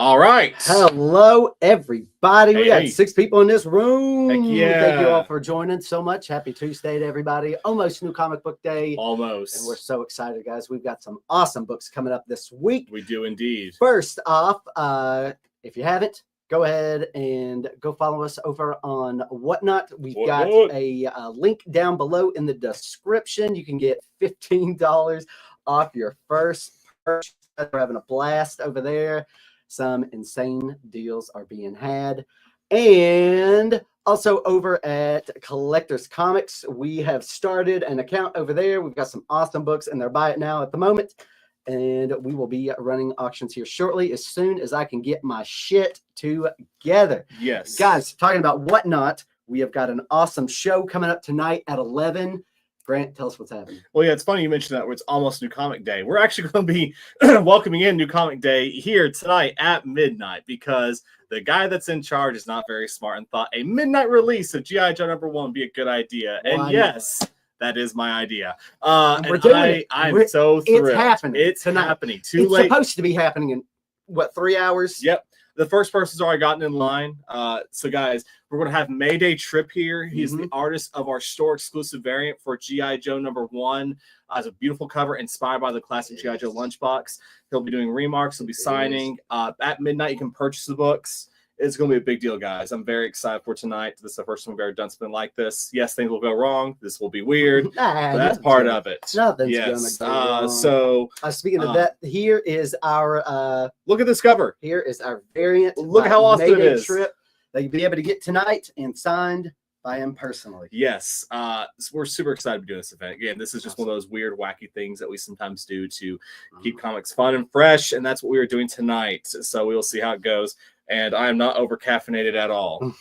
All right. Hello, everybody. We got Hey. 6 people in this room. Heck yeah. Thank you all for joining so much. Happy Tuesday to everybody. Almost New Comic Book Day. Almost. And we're so excited, guys. We've got some awesome books coming up this week. We do indeed. First off, if you haven't, go ahead and go follow us over on Whatnot. We've got a link down below in the description. You can get $15 off your first purchase. We're having a blast over there. Some insane deals are being had. And also over at Collectors Comics, we have started an account over there. We've got some awesome books and they're buy it now at the moment. And we will be running auctions here shortly as soon as I can get my shit together. Yes. Guys, talking about Whatnot, we have got an awesome show coming up tonight at 11. Grant, tell us what's happening. Well, yeah, it's funny you mentioned that. It's almost New Comic Day. We're actually going to be welcoming in New Comic Day here tonight at midnight because the guy that's in charge is not very smart and thought a midnight release of G.I. Joe #1 would be a good idea. And yes, that is my idea. And we're doing it. I'm so thrilled. It's happening. It's tonight. happening. It's supposed to be happening in, what, 3 hours? Yep. The first person's already gotten in line. So, guys, we're going to have Mayday Trip here. He's the artist of our store-exclusive variant for G.I. Joe #1. It's a beautiful cover inspired by the classic G.I. Joe lunchbox. He'll be doing remarks. He'll be signing. At midnight, you can purchase the books. It's going to be a big deal, guys. I'm very excited for tonight. This is the first time we've ever done something like this. Yes, things will go wrong. This will be weird. But that's part of it. Nothing's going to go wrong. So, speaking of that, here is our... look at this cover. Here is our variant. Look how awesome it is. Trip that you'll be able to get tonight and signed by him personally. Yes. So we're super excited to be doing this event. Again, this is just one of those weird, wacky things that we sometimes do to keep comics fun and fresh. And that's what we are doing tonight. So we will see how it goes. And I am not over caffeinated at all.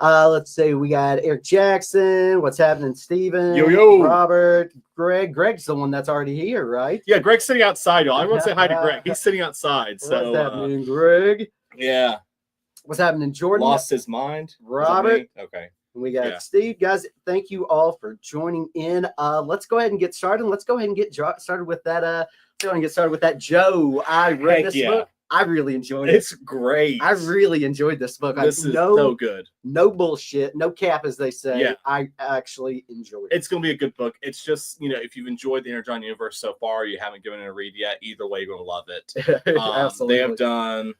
Let's see. We got Eric Jackson. What's happening, Steven? Yo. Robert. Greg. Greg's the one that's already here, right? Yeah, Greg's sitting outside, y'all. I want to say hi to Greg. He's sitting outside. So what's happening, Greg? Yeah. What's happening, Jordan? Lost his mind. Robert. Okay. We got Steve. Guys, thank you all for joining in. Let's go ahead and get started. Let's go ahead and get started with that. Let's go ahead and get started with that. Joe, I read this book. I really enjoyed it. It's great. I really enjoyed this book. This is so good. No bullshit, no cap, as they say. Yeah. I actually enjoyed it. It's going to be a good book. It's just, if you've enjoyed the Energon universe so far, you haven't given it a read yet, either way, you're going to love it. Absolutely. They have done...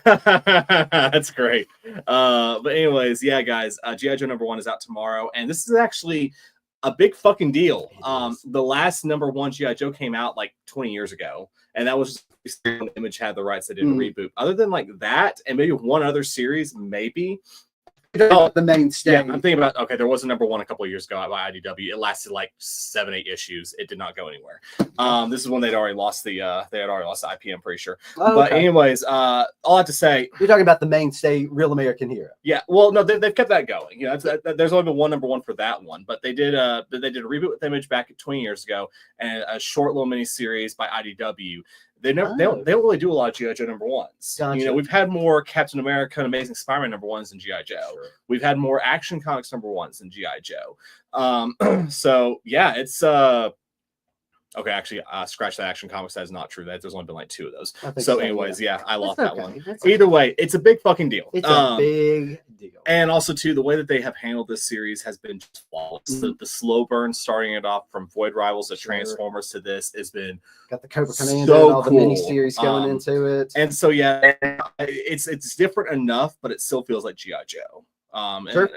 That's great. But anyways, yeah, guys, G.I. Joe #1 is out tomorrow, and this is actually a big fucking deal. The last #1 G.I. Joe came out like 20 years ago, and that was just when Image had the rights. They did a reboot. Other than like that, and maybe one other series, maybe. The mainstay. Yeah, I'm thinking about, there was a #1 a couple of years ago by IDW. It lasted like 7-8 issues. It did not go anywhere. This is when they'd already lost the IP, I'm pretty sure. But anyways, all I have to say, you're talking about the mainstay Real American Hero. Yeah, well, no, they've kept that going. There's only been one #1 for that one, but they did a reboot with Image back 20 years ago and a short little mini series by IDW. They don't really do a lot of G.I. Joe #1s. Gotcha. We've had more Captain America and Amazing Spider-Man #1s than G.I. Joe. Sure. We've had more Action Comics #1s than G.I. Joe. So yeah, it's okay. Actually, scratch that. Action Comics. That is not true. There's only been like 2 of those. So anyways, yeah, I lost that one. Either way, it's a big fucking deal. It's a big deal. And also, too, the way that they have handled this series has been just flawless. The slow burn, starting it off from Void Rivals to Transformers to this, has been got the Cobra Commander and all the miniseries going into it. And so, yeah, it's different enough, but it still feels like G.I. Joe. Sure.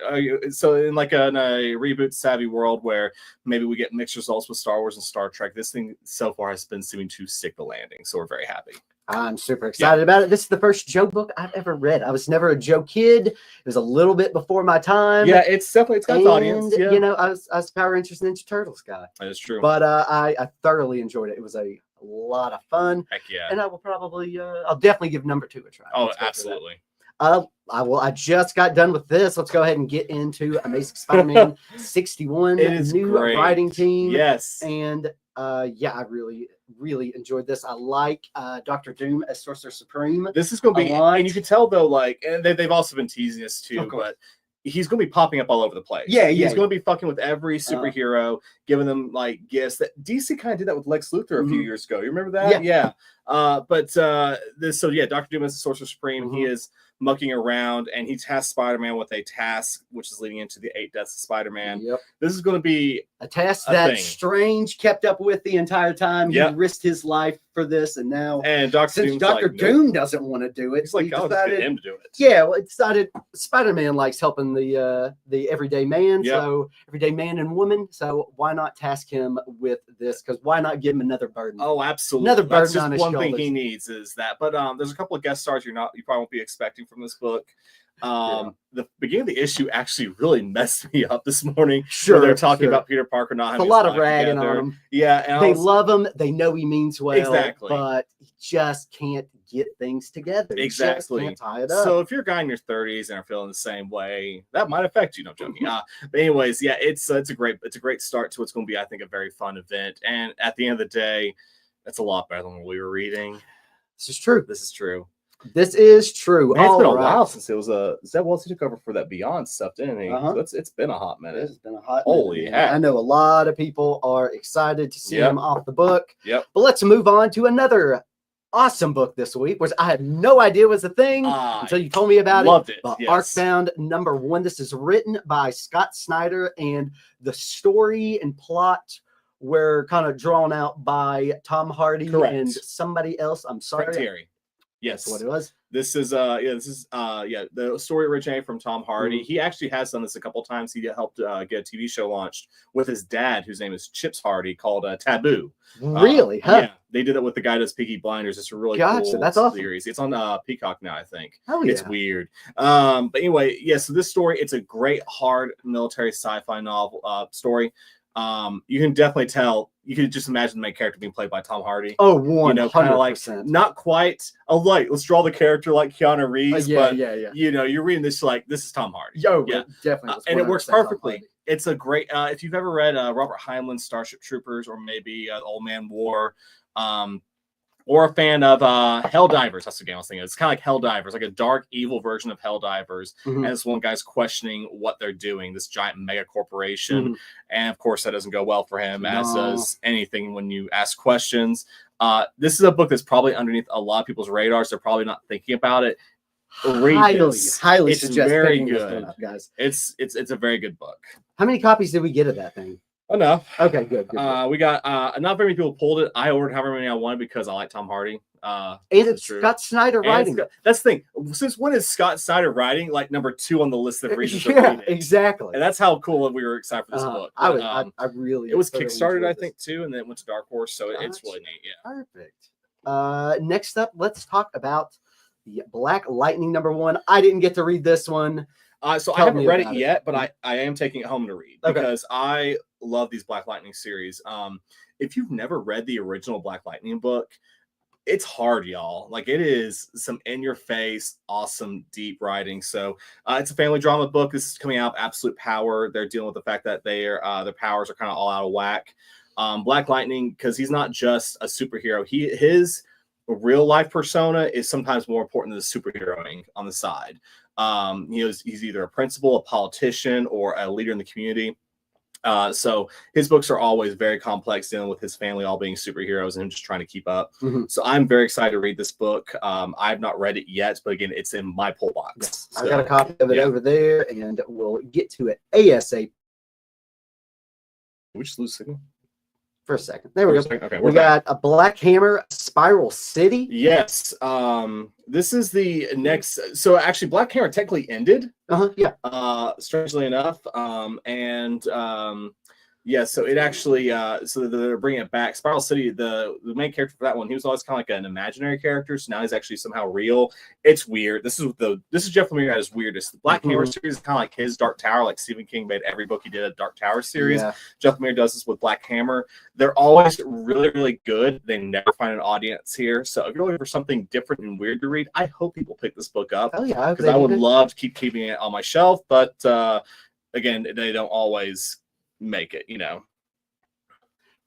So in like a reboot savvy world where maybe we get mixed results with Star Wars and Star Trek, this thing so far has been seeming to stick the landing. So we're very happy. I'm super excited about it. This is the first Joe book I've ever read. I was never a Joe kid. It was a little bit before my time. Yeah, it's got the audience. Yeah. I was Power Rangers Ninja Turtles guy. That is true. But I thoroughly enjoyed it. It was a lot of fun. Heck yeah. And I will probably I'll definitely give #2 a try. Oh, absolutely. I just got done with this. Let's go ahead and get into Amazing Spider-Man 61. It is new great. writing team. Yes. And yeah, I really enjoyed this. I like Dr. Doom as Sorcerer Supreme. This is going to be, and you can tell though, like, and they've also been teasing us too, but he's going to be popping up all over the place. Yeah, he's going to be fucking with every superhero, giving them like gifts. That DC kind of did that with Lex Luthor a few years ago. You remember that? Yeah. Dr. Doom is the Sorcerer Supreme. He is mucking around, and he tasks Spider-Man with a task, which is leading into the 8 Deaths of Spider-Man. Yep. This is going to be a task that Strange kept up with the entire time. He risked his life for this, and now since Dr. Doom doesn't want to do it, he's like, I'll get him to do it. Yeah, well, it decided Spider-Man likes helping the everyday man, so everyday man and woman. So why not task him with this? Because why not give him another burden? Oh, absolutely. Another burden on his one shoulders. Thing he needs is that. But there's a couple of guest stars you probably won't be expecting from this book. The beginning of the issue actually really messed me up this morning. Sure, they're talking about Peter Parker not having a lot of ragging on him. Yeah, and they love him. They know he means well, exactly, but he just can't get things together. Exactly, he just can't tie it up. So if you're a guy in your 30s and are feeling the same way, that might affect you. No joking. But anyways, yeah, it's a great start to what's going to be, I think, a very fun event. And at the end of the day, it's a lot better than what we were reading. This is true. This is true. This is true. Man, it's been a while since it was Zeb Wells took over for that Beyond stuff, didn't he? So it's been a hot minute. It's been a hot Holy minute. heck. I know a lot of people are excited to see him off the book. Yep. But let's move on to another awesome book this week, which I had no idea was a thing until you told me about loved it. Yes. Arcbound #1. This is written by Scott Snyder, and the story and plot were kind of drawn out by Tom Hardy and somebody else. I'm sorry. Frank Thierry. Yes, that's what it was. This is the story originated from Tom Hardy. He actually has done this a couple times. He helped get a TV show launched with his dad, whose name is Chips Hardy, called Taboo. Really? Yeah, they did it with the guy that's Peaky Blinders. It's a really cool that's awesome. series. It's on Peacock now, I think. Oh, yeah. It's weird. But anyway, so this story, it's a great hard military sci-fi novel story. You can definitely tell. You could just imagine the main character being played by Tom Hardy. Oh, 100%. Kind of like not quite. Let's draw the character like Keanu Reeves. Yeah. You're reading this like this is Tom Hardy. Definitely, and it works perfectly. It's a great. If you've ever read Robert Heinlein's Starship Troopers or maybe Old Man War, or a fan of Helldivers. That's the game I was thinking. It's kind of like Helldivers, like a dark, evil version of Helldivers. And this one guy's questioning what they're doing, this giant mega corporation. And of course, that doesn't go well for him, as does anything when you ask questions. This is a book that's probably underneath a lot of people's radars. They're probably not thinking about it. Highly it's suggest very picking good, this one up, guys. It's a very good book. How many copies did we get of that thing? Enough. Okay, good. We got not very many people pulled it. I ordered however many I wanted because I like Tom Hardy. And it's Scott Snyder writing. That's the thing. Since when is Scott Snyder writing like #2 on the list of reasons to read it? Exactly. And that's how cool we were excited for this book. But, I really. It was Kickstarted, I think, too, and then it went to Dark Horse, so it's really neat. Yeah. Perfect. Next up, let's talk about the Black Lightning #1. I didn't get to read this one. So I haven't read it yet, but I am taking it home to read because I love these Black Lightning series. If you've never read the original Black Lightning book, it's hard, y'all. Like, it is some in-your-face, awesome, deep writing. So it's a family drama book. This is coming out of Absolute Power. They're dealing with the fact that their powers are kind of all out of whack. Black Lightning, because he's not just a superhero. His real life persona is sometimes more important than the superheroing on the side. He's either a principal, a politician, or a leader in the community. So his books are always very complex, dealing with his family all being superheroes and him just trying to keep up. So I'm very excited to read this book. I've not read it yet, but again, it's in my pull box. I got a copy of it over there, and we'll get to it ASAP. We just lose signal for a second. There we go. Okay, we got a Black Hammer Spiral City. Yes. This is the next. So actually, Black Hammer technically ended. Strangely enough. So it actually. So they're bringing it back. Spiral City. The main character for that one, he was always kind of like an imaginary character. So now he's actually somehow real. It's weird. This is Jeff Lemire at his weirdest. The Black Hammer series is kind of like his Dark Tower. Like Stephen King made every book he did a Dark Tower series. Jeff Lemire does this with Black Hammer. They're always really, really good. They never find an audience here. So if you're looking for something different and weird to read, I hope people pick this book up. Oh yeah, because I would love to keep keeping it on my shelf, but again, they don't always make it.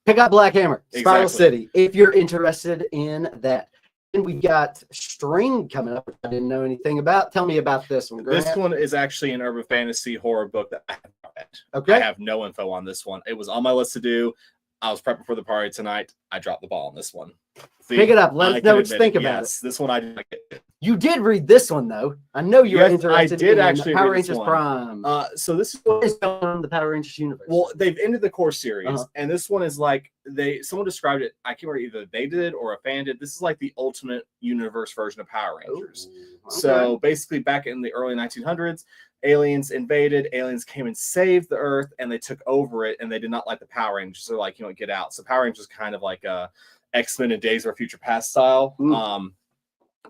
Pick up Black Hammer Spiral City if you're interested in that. And we've got String coming up, which I didn't know anything about. Tell me about this one, Grant. This one is actually an urban fantasy horror book that I have not read. Okay. I have no info on this one. It was on my list to do. I was prepping for the party tonight. I dropped the ball on this one. See, Pick it up. Let I us know can what you admit think it. about Yes, this one I did not get. You did read this one, though. I know you were Yes, I interested did in actually Power read this Rangers one. Prime. So this is What is going on in the Power Rangers universe? well, they've ended the core series, Uh-huh. and this one is like someone described it. I can't remember either they did it or a fan did. This is like the ultimate universe version of Power Rangers. Ooh, okay. So basically, back in the early 1900s, aliens invaded. Aliens came and saved the Earth, and they took over it. And they did not like the Power Rangers. They're like, get out. So Power Rangers is kind of like a X-Men and Days of Our Future Past style.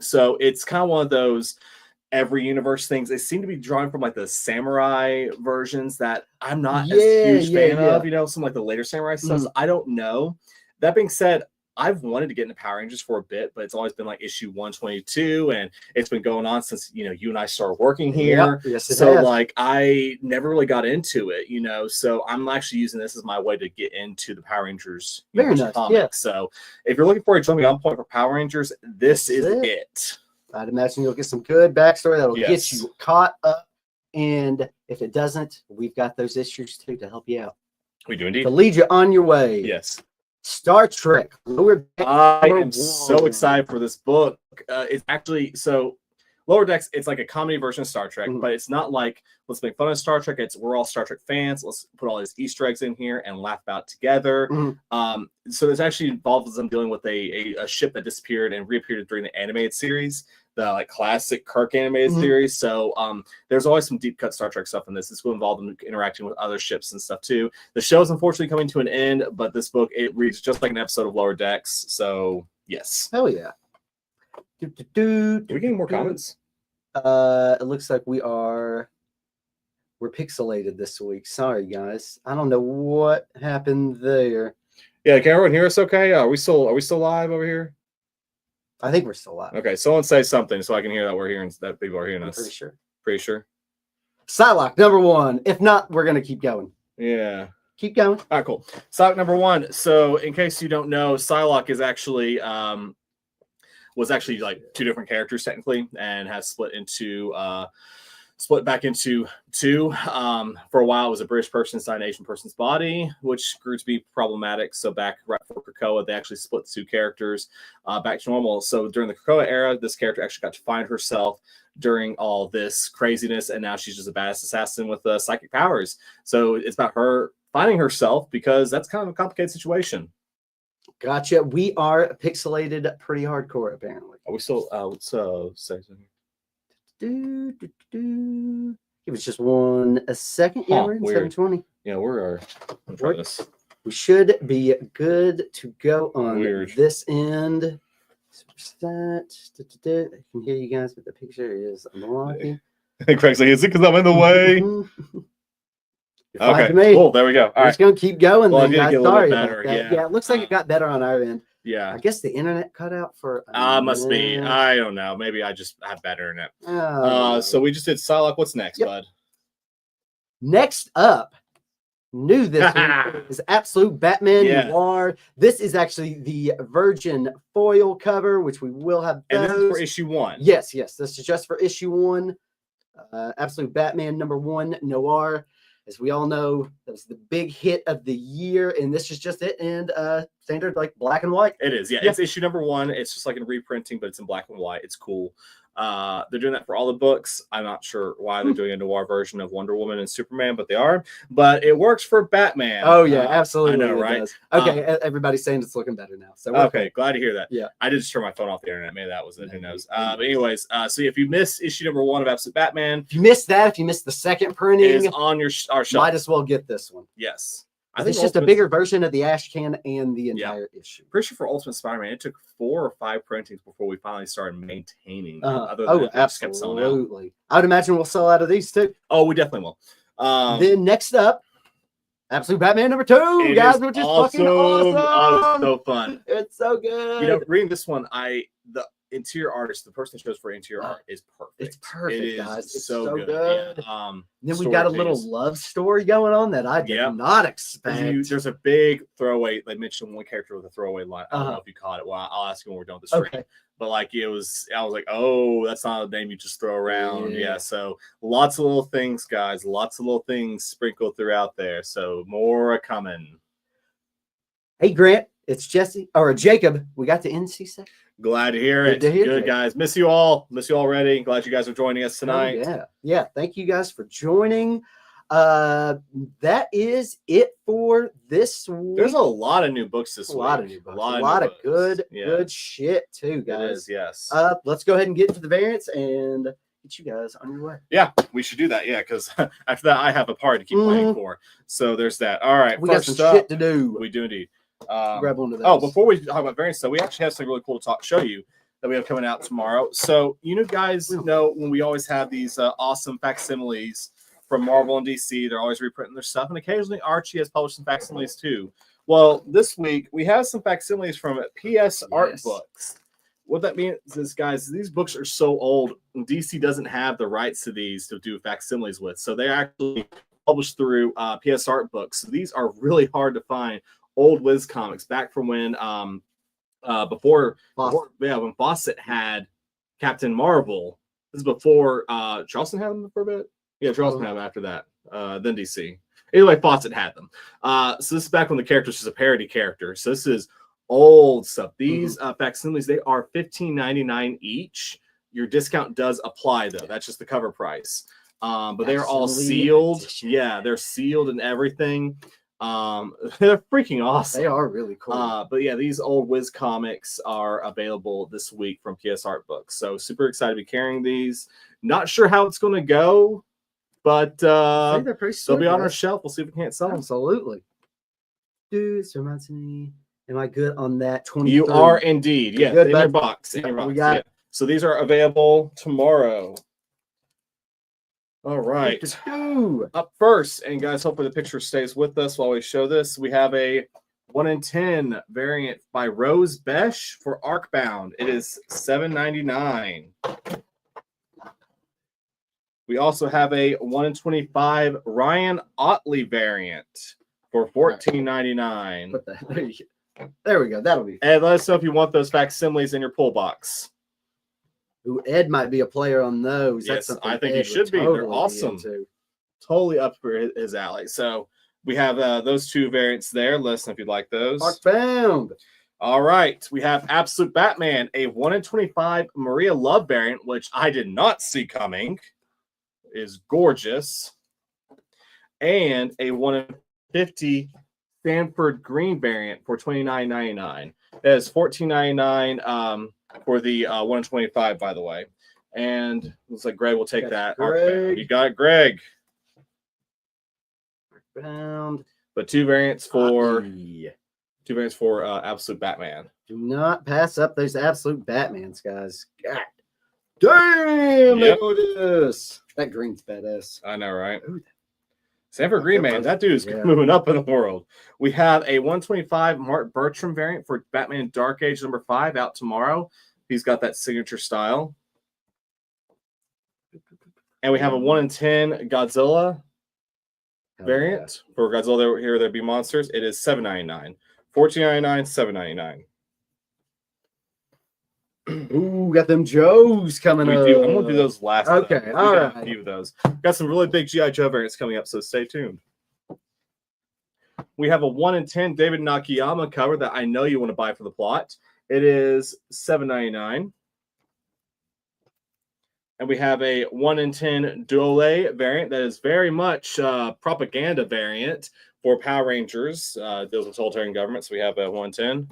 So it's kind of one of those every universe things. They seem to be drawing from like the samurai versions that I'm not as huge fan of. Some like the later samurai stuff. So I don't know. That being said, I've wanted to get into Power Rangers for a bit, but it's always been like issue 122, and it's been going on since you and I started working here. Yep. Yes, it so has. like I never really got into it, So I'm actually using this as my way to get into the Power Rangers Very nice, comics. yeah. So if you're looking for a jumping on point for Power Rangers, this is That's it. I'd imagine you'll get some good backstory that'll Yes. get you caught up. And if it doesn't, we've got those issues too to help you out, We do indeed. to lead you on your way. Yes. Star Trek. Lower Decks I number am so 1. excited for this book. It's actually Lower Decks. It's like a comedy version of Star Trek, but it's not like let's make fun of Star Trek. It's we're all Star Trek fans. Let's put all these Easter eggs in here and laugh about it together. So this actually involves them dealing with a ship that disappeared and reappeared during the animated series, the like classic Kirk animated series. So there's always some deep cut Star Trek stuff in this. This will involve them interacting with other ships and stuff too. The show is unfortunately coming to an end, but this book, it reads just like an episode of Lower Decks. So yes. Hell yeah. Are we getting more comments? It looks like we're pixelated this week. Sorry guys. I don't know what happened there. Yeah, can everyone hear us okay? Are we still live over here? I think we're still live. Okay, someone say something so I can hear that people are hearing I'm us. pretty sure. Pretty sure. Psylocke, number 1. If not, we're gonna keep going. Yeah. Keep going. All right, cool. Psylocke number 1. So in case you don't know, Psylocke is actually was actually like 2 different characters technically, and has split back into 2. For a while, it was a British person inside an Asian person's body, which grew to be problematic. So back right for Krakoa, they actually split 2 characters back to normal. So during the Krakoa era, this character actually got to find herself during all this craziness, and now she's just a badass assassin with psychic powers. So it's about her finding herself, because that's kind of a complicated situation. Gotcha. We are pixelated pretty hardcore, apparently. Are we still let's say something. Give us just one second. Yeah, we're in weird. 720. Yeah, we're I'm trying this. We should be good to go on Weird. this end. I can hear you guys, but the picture is unlocking. Craig's like, is it because I'm in the way? Okay, cool. There we go. All We're right. just gonna keep going. Well, then, I did guys. get a little Sorry bit about better, that. yeah. It looks like it got better on our end. Yeah. I guess the internet cut out for. a Must be. minute. I don't know. Maybe I just have better internet. Oh. So we just did Psylocke. What's next, Yep. bud? Next up, new this week is Absolute Batman Yeah. Noir. This is actually the Virgin foil cover, which we will have. And this is those. for issue 1. Yes. This is just for issue 1. Absolute Batman number 1 Noir. As we all know, that was the big hit of the year, and this is just it. And standard like black and white. It is. Yeah, it's issue number 1. It's just like a reprinting, but it's in black and white. It's cool. They're doing that for all the books. I'm not sure why they're doing a noir version of Wonder Woman and Superman, but they are. But it works for Batman. Oh yeah, absolutely. I know, it right? does. Okay, everybody's saying it's looking better now. So we're Okay, glad to hear that. Yeah. I did just turn my phone off the internet. Maybe that was it. Who knows? But anyways, so if you missed issue number 1 of Absolute Batman, If you missed that, if you missed the second it printing, is on our shelf. might as well get this one. Yes. It's just a bigger version of the ash can and the entire issue. Pretty sure for Ultimate Spider-Man, it took 4 or 5 printings before we finally started maintaining them. Other than Oh, that, they just kept selling out. absolutely. I would imagine we'll sell out of these too. Oh, we definitely will. Then next up, Absolute Batman number 2, it guys, is which is fucking Oh, awesome. it's so fun. It's so good. You know, reading this one, interior artist, the person who chose for interior art is perfect. It's perfect, It is guys. It's so so good. good. Yeah. Then we got a little love story going on that I did not expect. There's a big throwaway. They mentioned one character with a throwaway line. I don't know if you caught it. Well, I'll ask you when we're done with the stream. Okay. But like I was like, oh, that's not a name you just throw around. Yeah. So lots of little things, guys. Lots of little things sprinkled throughout there. So more are coming. Hey, Grant, it's Jesse or Jacob. We got the NC set. Glad to hear it. Good, guys. Miss you all. Miss you already. Glad you guys are joining us tonight. Yeah. Thank you guys for joining. That is it for this week. There's a lot of new books this week. A lot of good shit too, guys. It is, yes. Let's go ahead and get into the variants and get you guys on your way. Yeah, we should do that. Yeah, because after that, I have a party to keep playing for. So there's that. All right, we got some shit to do. We do indeed. Grab one of those. Oh, before we talk about variants, though, we actually have something really cool to show you that we have coming out tomorrow. So guys know when we always have these awesome facsimiles from Marvel and DC. They're always reprinting their stuff, and occasionally Archie has published some facsimiles too. Well, this week we have some facsimiles from PS Art Books. What that means is, guys, these books are so old, and DC doesn't have the rights to these to do facsimiles with. So they're actually published through PS Art Books. So these are really hard to find. Old Wiz comics back from when before when Fawcett had Captain Marvel. This is before Charleston had them for a bit. Yeah, Charleston had them after that. Then DC. Anyway, Fawcett had them. So this is back when the character was just a parody character. So this is old stuff. These facsimiles, they are $15.99 each. Your discount does apply though. That's just the cover price. But they're all sealed. Edition. Yeah, they're sealed and everything. They're freaking awesome. They are really cool. But yeah, these old Wiz comics are available this week from PS Art Books. So super excited to be carrying these. Not sure how it's going to go, but they'll be on our shelf. We'll see if we can't sell them. Absolutely. Dude, this reminds me. Am I good on that? 23? You are indeed. Yeah, in your box. In your box. We got it. So these are available tomorrow. All right. Up first, and guys, hopefully the picture stays with us while we show this. We have a 1 in 10 variant by Rose Besh for Arcbound. It is $7.99. We also have a 1 in 25 Ryan Otley variant for $14.99. There we go. That'll be. And let us know if you want those facsimiles in your pull box. Ooh, Ed might be a player on those. Yes, I think he should be. They're awesome. Totally up for his alley. So we have those two variants there. Let us know if you'd like those. Arcbound. All right. We have Absolute Batman, a 1 in 25 Maria Love variant, which I did not see coming. Is gorgeous. And a 1 in 50 Stanford Green variant for $29.99. That is $14.99 for the 1 in 25, by the way. And looks like Greg will take that. Greg. You got it, Greg. Arcbound. But two variants for Absolute Batman. Do not pass up those Absolute Batmans, guys. God damn, look at this. That green's badass. I know, right? Stanford Green, man, that dude's moving up in the world. We have a 125 Mark Bertram variant for Batman Dark Age #5 out tomorrow. He's got that signature style. And we have a 1 in 10 Godzilla variant for Godzilla Here There Be Monsters. It is $7.99. $14.99, $7.99. Ooh, got them Joes coming up. I'm going to do those last. Okay, all right. A few of those. Got some really big G.I. Joe variants coming up, so stay tuned. We have a 1 in 10 David Nakayama cover that I know you want to buy for the plot. It is $7.99. And we have a 1 in 10 Duole variant that is very much propaganda variant for Power Rangers. Deals with totalitarian government, so we have a 1 in 10.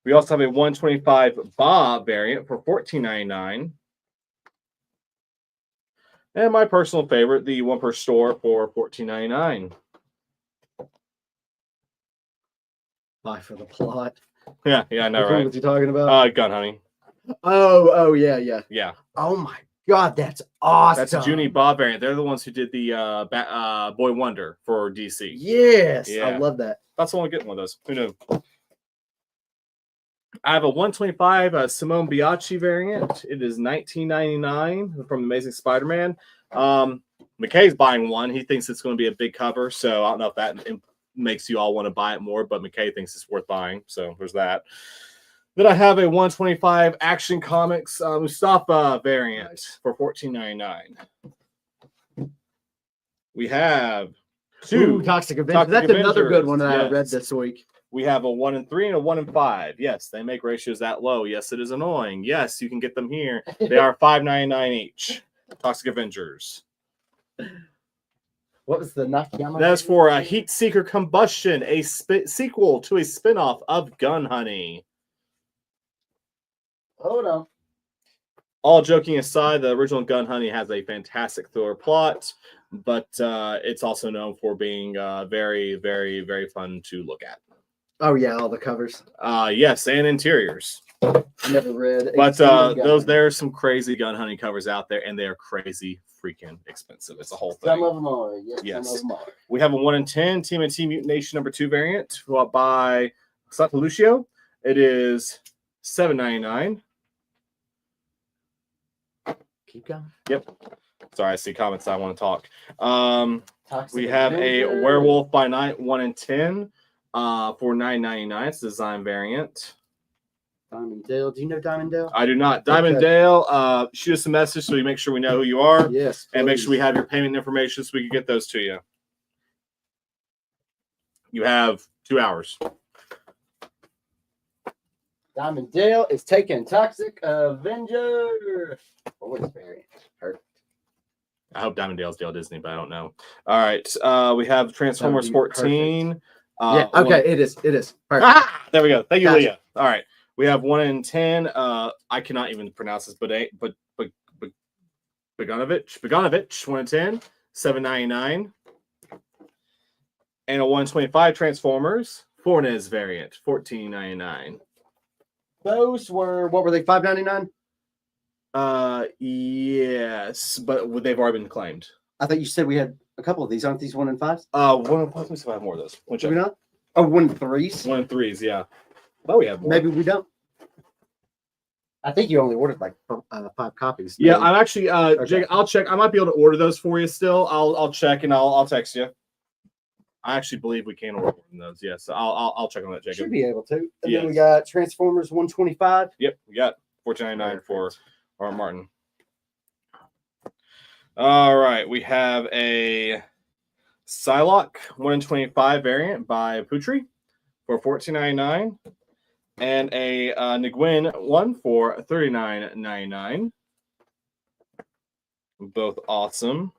We also have a 125 Ba variant for $14.99. And my personal favorite, the one per store for $14.99. Buy for the plot. Yeah, I know, right? What's he talking about? Gun Honey. Oh, yeah. Yeah. Oh my God, that's awesome. That's a Junie Ba variant. They're the ones who did the Boy Wonder for DC. Yes, yeah. I love that. That's the one getting one of those. Who knew? I have a 125 Simone Biaggi variant. It is $19.99 from Amazing Spider-Man. McKay's buying one. He thinks it's going to be a big cover, so I don't know if that makes you all want to buy it more, but McKay thinks it's worth buying, so there's that. Then I have a 125 Action Comics Mustafa variant for $14.99. We have two Toxic Avengers. That's another good one that I read this week. We have a 1 in 3 and a 1 in 5. Yes, they make ratios that low. Yes, it is annoying. Yes, you can get them here. They are $5.99 each. Toxic Avengers. What was the Nakayama? That's for a Heat Seeker Combustion, a sequel to a spinoff of Gun Honey. Hold on. All joking aside, the original Gun Honey has a fantastic thriller plot, but it's also known for being very, very, very fun to look at. Oh yeah, all the covers. Yes, and interiors. I never read. But there are some crazy Gun Honey covers out there, and they are crazy freaking expensive. It's a whole thing. Some of them are. Yes. Some of them are. We have a 1 in 10 TMNT Mutant Nation #2 variant by Santa Lucio. It is $7.99. Keep going. Yep. Sorry, I see comments. I want to talk. We Toxic have Avenger. a Werewolf by Night 1 in 10 for $9.99. It's a design variant. Diamond Dale. Do you know Diamond Dale? I do not. Diamond Dale, shoot us a message so we make sure we know who you are. Yes. And make please. sure we have your payment information so we can get those to you. You have 2 hours. Diamond Dale is taking Toxic Avenger. What is variant? Perfect. I hope Diamond Dale's Dale Disney, but I don't know. All right. We have Transformers That 14. Yeah. Okay. It is. It is. Perfect. There we go. Thank you, Gotcha. Leah. All right. We have 1 in 10. I cannot even pronounce this, but Begonovich, 1 in 10, $7.99. And a 125 Transformers, Fornes variant, $14.99. Those were, what were they, $5.99? Yes, but they've already been claimed. I thought you said we had a couple of these. Aren't these 1 in 5s? 1 in 5. Let me see if I have more of those. Do we not? Oh, 1 in 3s? 1 in 3s, yeah. Well, we have more. Maybe we don't. I think you only ordered like 5 copies. Yeah, I'm actually Okay. Jake, I'll check. I might be able to order those for you still. I'll check and I'll text you. I actually believe we can order those. Yes, so I'll check on that, Jacob. Should be able to. And Yes. then we got Transformers 125. Yep, we got $14.99 for R. Martin. All right, we have a Psylocke 1 in 25 variant by Putri for $14.99. And a Nguyen one for $39.99. Both awesome.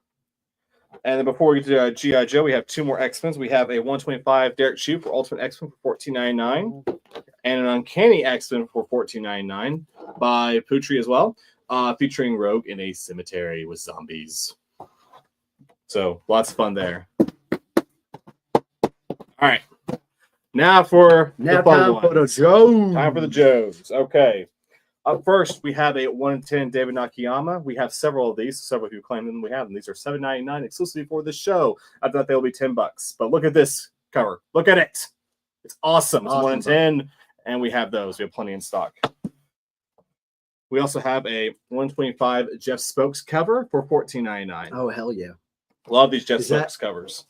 And then before we get to G.I. Joe, we have 2 more X-Men. We have a 125 Derek Chew for Ultimate X-Men for $14.99. And an Uncanny X-Men for $14.99 by Putri as well, featuring Rogue in a cemetery with zombies. So lots of fun there. All right. Now for the fun ones. For the Joes. Time for the Joes. Okay. Up first, we have a 1 in 10 David Nakayama. We have several of these. Several of you claim them. We have them. These are $7.99 exclusively for this show. I thought they will be $10. But look at this cover. Look at it. It's awesome. It's 1 in 10. And we have those. We have plenty in stock. We also have a 125 Jeff Spokes cover for $14.99. Oh, hell yeah. Love these Jeff Is that- Spokes covers.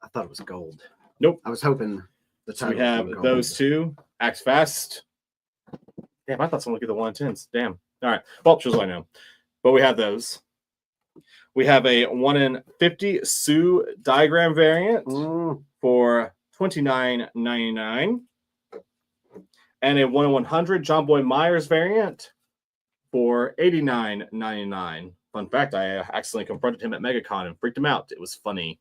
I thought it was gold. Nope. I was hoping the So title we have was gold. those 2. Act Fast. Damn, I thought someone would get the 1 in 10s. Damn. All right. Well, just so I know. But we have those. We have a 1 in 50 Sue diagram variant for $29.99. And a 1 in 100 John Boy Myers variant for $89.99. Fun fact, I accidentally confronted him at MegaCon and freaked him out. It was funny.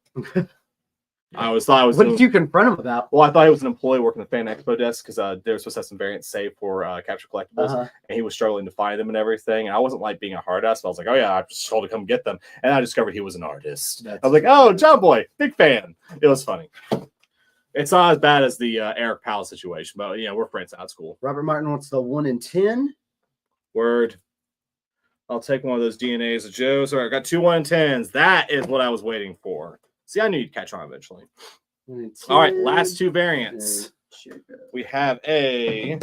I thought I was. What did you confront him about? Well, I thought he was an employee working the Fan Expo desk because they were supposed to have some variants saved for Capture Collectibles, and he was struggling to find them and everything. And I wasn't like being a hard ass, but I was like, oh yeah, I just told to come get them. And I discovered he was an artist. I was like, oh, John Boy, big fan. It was funny. It's not as bad as the Eric Powell situation, but we're friends out of school. Robert Martin wants the 1 in 10. Word. I'll take one of those DNAs of Joe's. All right, I got 2 1 in 10s. That is what I was waiting for. See, I knew you'd catch on eventually. All right, last 2 variants. we have the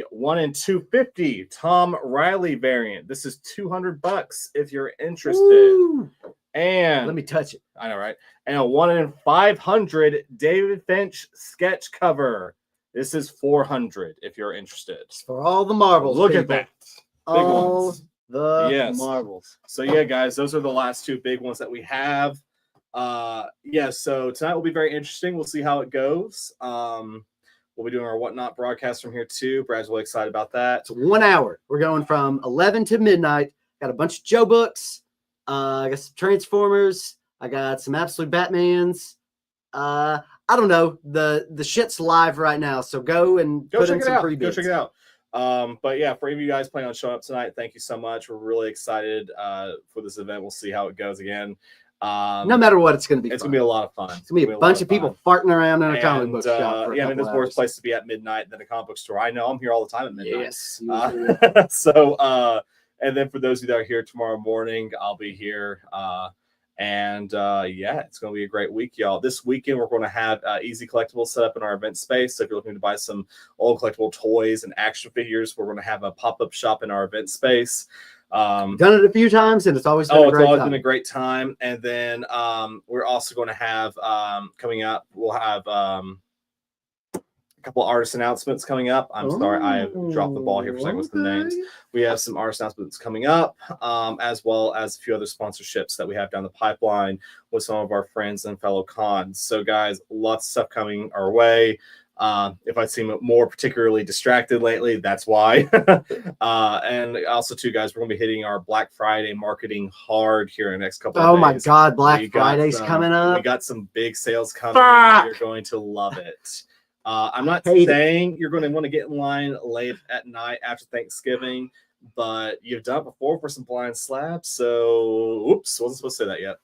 1 in 250 Tom Riley variant. This is $200 if you're interested. Ooh. And Let me touch it. I know, right? And a 1 in 500 David Finch sketch cover. This is $400 if you're interested. For all the marbles. Look people. at that. Big all ones. the marbles. So yeah, guys, those are the last two big ones that we have. So tonight will be very interesting. We'll see how it goes. We'll be doing our Whatnot broadcast from here too. Brad's really excited about that. It's 1 hour. We're going from 11 to midnight. Got a bunch of Joe books. I got some Transformers. I got some Absolute Batmans. I don't know. The shit's live right now. So go and Go put check in it some out. free Go bids. check it out. But yeah, for any of you guys planning on showing up tonight, thank you so much. We're really excited for this event. We'll see how it goes again. No matter what, it's going to be. It's gonna be a lot of fun. It's gonna be a bunch of people farting around in a comic book shop. Yeah, I mean, there's a worse place to be at midnight than a comic book store. I know. I'm here all the time at midnight. Yes. And then for those of you that are here tomorrow morning, I'll be here. It's going to be a great week, y'all. This weekend, we're going to have Easy Collectibles set up in our event space. So if you're looking to buy some old collectible toys and action figures, we're going to have a pop-up shop in our event space. Done it a few times, and it's always been been a great time. And then we're also going to have coming up, we'll have a couple artist announcements coming up. I'm sorry, I dropped the ball here for a second with the names. We have some artist announcements coming up, as well as a few other sponsorships that we have down the pipeline with some of our friends and fellow cons. So, guys, lots of stuff coming our way. If I seem more particularly distracted lately, that's why. And also, too, guys, we're going to be hitting our Black Friday marketing hard here in the next couple of days. Oh, my God. Black Friday's coming up. We got some big sales coming. You're going to love it. I'm not saying you're going to want to get in line late at night after Thanksgiving, but you've done it before for some blind slabs. So, oops, wasn't supposed to say that yet.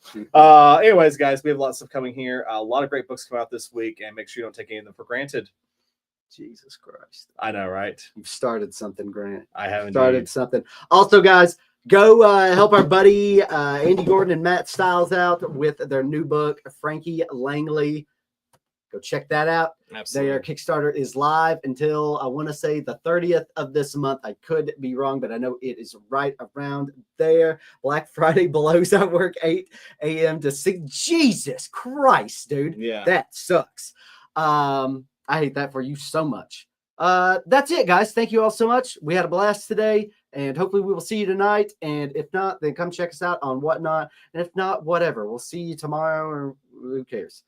Anyways, guys, we have lots of stuff coming here. A lot of great books come out this week, and make sure you don't take any of them for granted. Jesus Christ. I know, right? You've started something, Grant. I haven't started something. Also, guys, go help our buddy Andy Gordon and Matt Stiles out with their new book, Frankie Langley. Go check that out. Absolutely. Their Kickstarter is live until, I want to say, the 30th of this month. I could be wrong, but I know it is right around there. Black Friday blows out work 8 a.m. to 6. Jesus Christ, dude. Yeah. That sucks. I hate that for you so much. That's it, guys. Thank you all so much. We had a blast today, and hopefully we will see you tonight. And if not, then come check us out on Whatnot. And if not, whatever. We'll see you tomorrow, or who cares?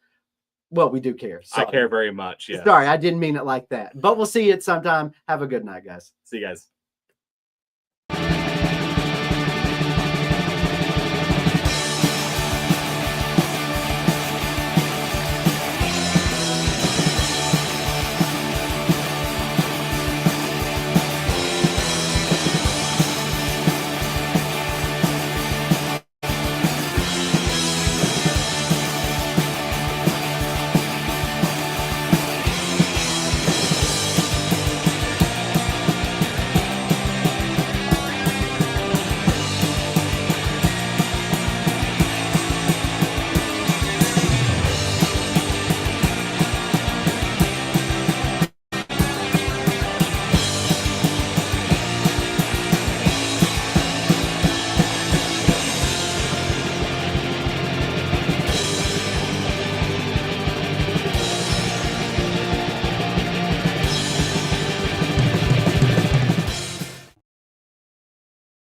Well, we do care. Sorry. I care very much. Yeah. Sorry, I didn't mean it like that. But we'll see you at some time. Have a good night, guys. See you guys.